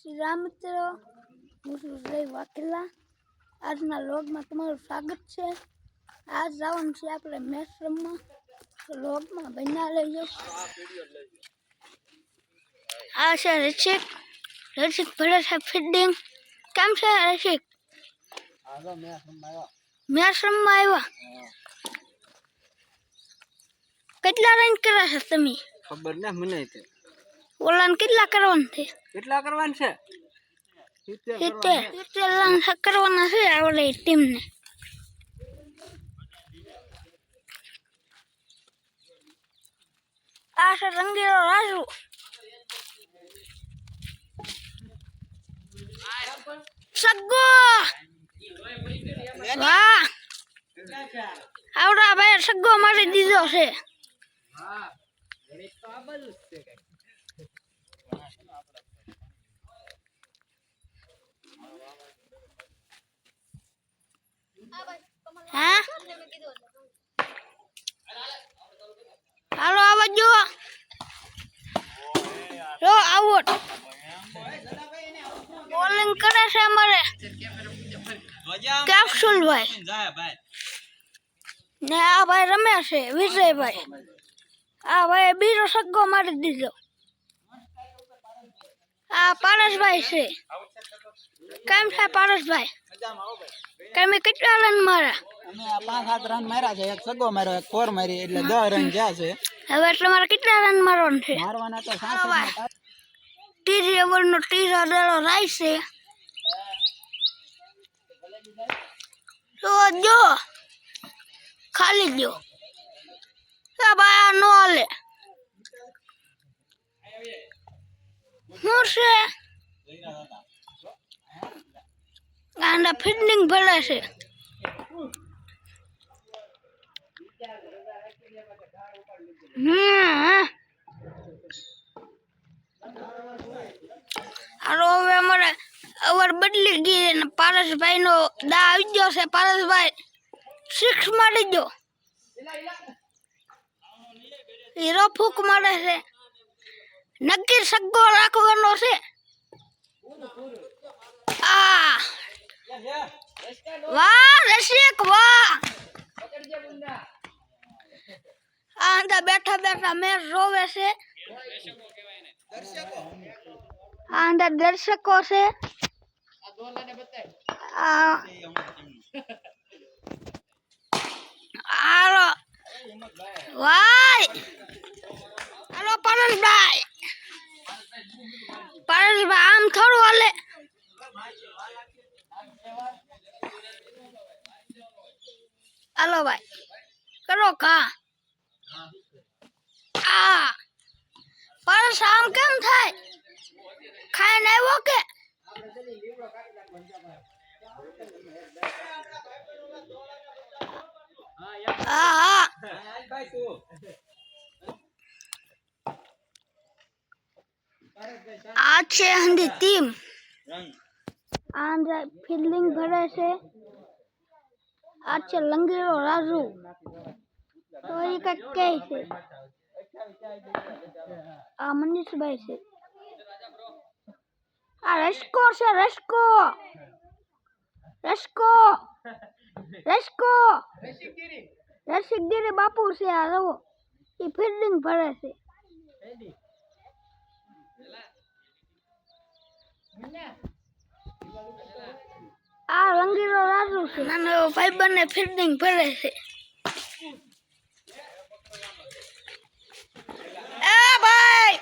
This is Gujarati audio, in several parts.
શ્રી રામ મિત્રો, હું છું જય વાઘેલા. આજના લોગમાં તમારું સ્વાગત છે. આજ જવાનું છે આપણે મેચ રમવા. લોગમાં બન્યા લઈ આ છે રસિક ભરે છે ફિલ્ડિંગ. કેમ છે રસિક? મેચ રમવા આવ્યા. કેટલા રન કર્યા છે તમે? ખબર ને મને ઓલાને કેટલા કરવાના છે? કેટલા કરવાનું છે? 70 રન કરવાના છે આવડે ટીમને. આ છે રંગીલો રાજુ. સગ્ગો વાહ, આવડા ભાઈ સગ્ગો મારી દીધો છે. હા હાલો આવા જો આઉટ. બોલિંગ કરે છે અમારે કેપ્સુલ ભાઈ ને આ ભાઈ રમે છે વિજયભાઈ. આ ભાઈ બીજો સગ્ગો મારી દીધો. આ પારસભાઈ છે. કેમ છે પારસભાઈ? તમે કેટલા રન માર્યા? અમે 5-7 રન માર્યા છે. એક સગો માર્યો, એક ફોર મારી, એટલે 10 રન ગયા છે. હવે તમારે કેટલા રન મારવાના છે? મારવાના તો 66. ત્રીજી ઓવરનો ત્રીજો દડો રાય છે. જો ખાલી જો ભાઈ આ નો હાલે. શું છે ગાંડા ફિલ્ડિંગ ભલે છે. હાલો હવે અમારે ઓવર બદલી ગઈ ને પારસભાઈ નો દા આવી ગયો છે. પારસભાઈ 6 મારી ગયો. હીરો ફૂક મારે છે. નક્કી સગ્ગો રાખવાનો છે. આ વાહ રસિક વાહ. આ અંદર બેઠા બેઠા મેચ જોવે છે. આ અંદર દર્શકો છે. હાલો વાય હાલો પરેશભાઈ. પરેશભાઈ આમ થોડું હાલે. હાલો ભાઈ કરો કા. આ પરેશ આમ કેમ થાય? ખાઈને આવ્યો કે? હા આ છે હંધી ટીમ. આ ફિલ્ડિંગ ભરે છે. આ છે લંગીરો રાજુ. તો એ કઈ કહે છે. આ મનીષભાઈ છે. આ રસકો છે. રસકો રસિકગીરી બાપુ છે. આ રવો એ ફિલ્ડિંગ ભરે છે. આ રંગીલો રાજુ છે. નાનો ભાઈ બંને ફિલ્ડિંગ ભરે છે. એ ભાઈ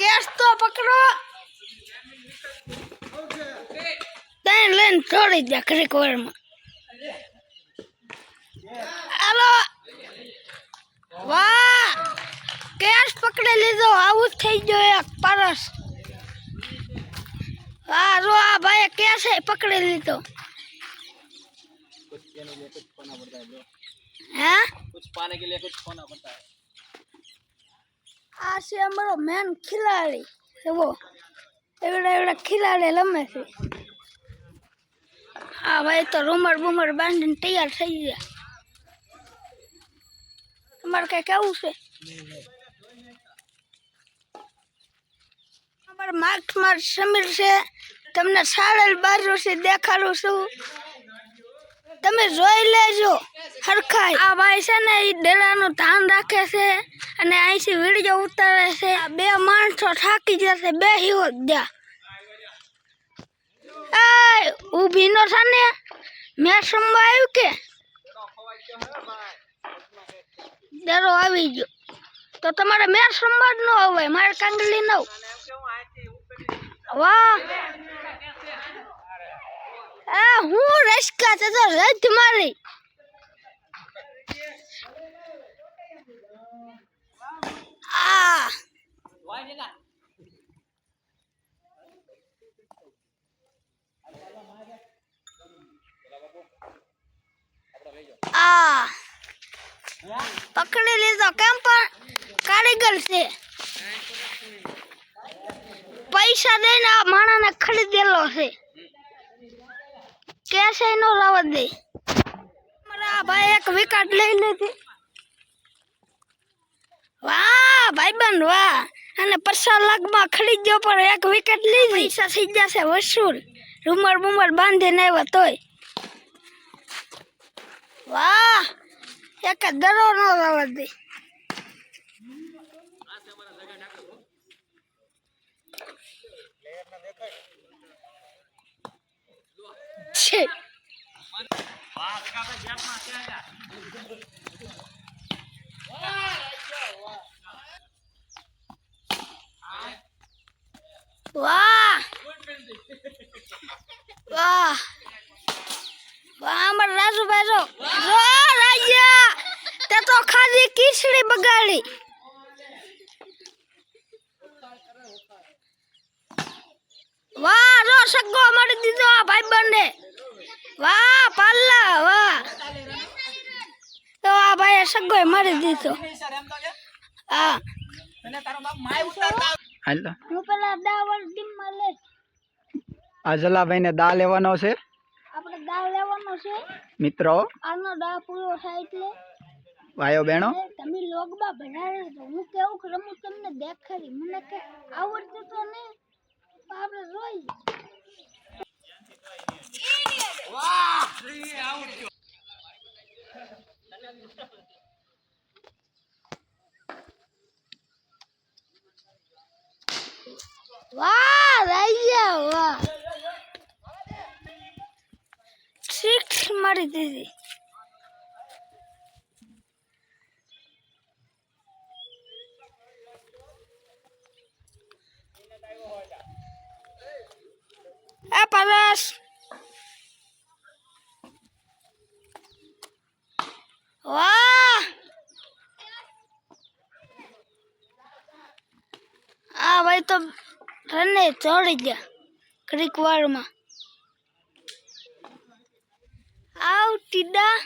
કેસ તો પકડો. તને લઈને છોડી દે ઘડીક વારમાં. હાલો વાહ કેસ પકડી લીધો. આવું જ થઈ ગયો એક પરસ. હા જો આ ભાઈ કેસ પકડી લીધો. हैं कुछ पाने के लिए कुछ खोना पड़ता है. આ છે અમારો મેન ખિલાડી. એવો એવડા ખિલાડી રમે છે. હા ભાઈ તો રૂમર બુમર બાંધીને તૈયાર થઈ ગયા. તમારે કઈ કેવું છે? पर मार्क्स मार समीर से तमने साड़ेल बाजू से देखाडું છું તમે જોઈ લેજો હરખાઈ આ ભાઈ છે ને ઈ ડેલાનું ધ્યાન રાખે છે અને અહીંથી વિડિયો ઉતારે છે આ બે માણસો થાકી જશે બેહી હોત જા એ ઊભી નો થાને મેં સંભા આવ્યું કે ડરો આવી ગયો તો તમારે મેં સંભા જ ન હોય મારે કાંગલી ન વાહ હું રસકા તો રજ મારી આ આ પકડી લીધો કેમ પણ કારીગર છે પૈસા દઈને આ માણાને ખરીદેલો છે કેસે નો લાવવા દે મારા ભાઈ એક વિકેટ લઈ લીધી વાહ ભાઈબંધ વાહ અને 50 લાખમાં ખરીદ્યો પણ એક વિકેટ લીધી પૈસા થઈ જશે વસૂલ રૂમર બુમર બાંધીને આવ્યો તોય વાહ એક દરો નો લાવવા દે છે વાહ વાહ વાહ અમાર રાજુભાઈ જો રાજ્યા તે તો ખાલી ખીચડી બગાડી વાહ રો સગો મારી દીધો આ ભાઈબંધે વાહ પાલ્લા વાહ તો આ ભાઈ સગો મારી દીધો હા હાલો હું પેલા દાવર ટીમમાં લે આ જલાભાઈ ને દા લેવાનો છે આપણે દા લેવાનો છે મિત્રો આનો દા પૂરો થાય એટલે ભાઈઓ બહેનો તમે લોગમાં ભણાવે તો હું કેવું રમું તમને દેખાડી મને કે આવડતું તો નહીં આપણે જોઈ વાહ રાઈયા વાહ 6 મારી દીધી એ પરસ વાહ આ ભાઈ તો રને ચડી ગયા ક્રિક વાળમાં આવ ટીડા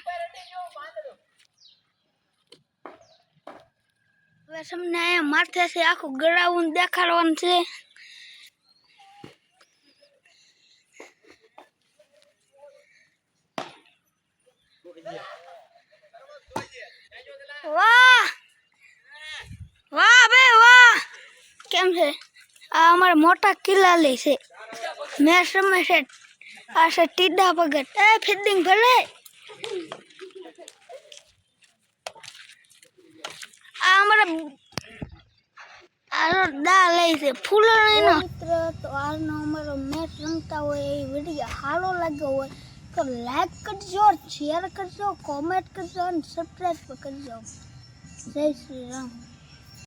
હવે તમને અહીંયા માથે છે આખું ગ્રાઉન્ડ દેખાડવાનું છે વાહ વાહ બે વાહ કેમ છે આ અમારા મોટા કિલ્લાલી છે મેચ રમે છે આ છે ટીડા ભગત એ ફિલ્ડિંગ ભલે આ અમારા આ દા લઈ છે ફૂલો નહીં મિત્ર તો આજનો અમારો મેચ રમતા હોય એ વિડીયો સારો લાગ્યો હોય તો લાઈક કરજો શેર કરજો કોમેન્ટ કરજો અને સબસ્ક્રાઈબ કરજો જય શ્રી રામ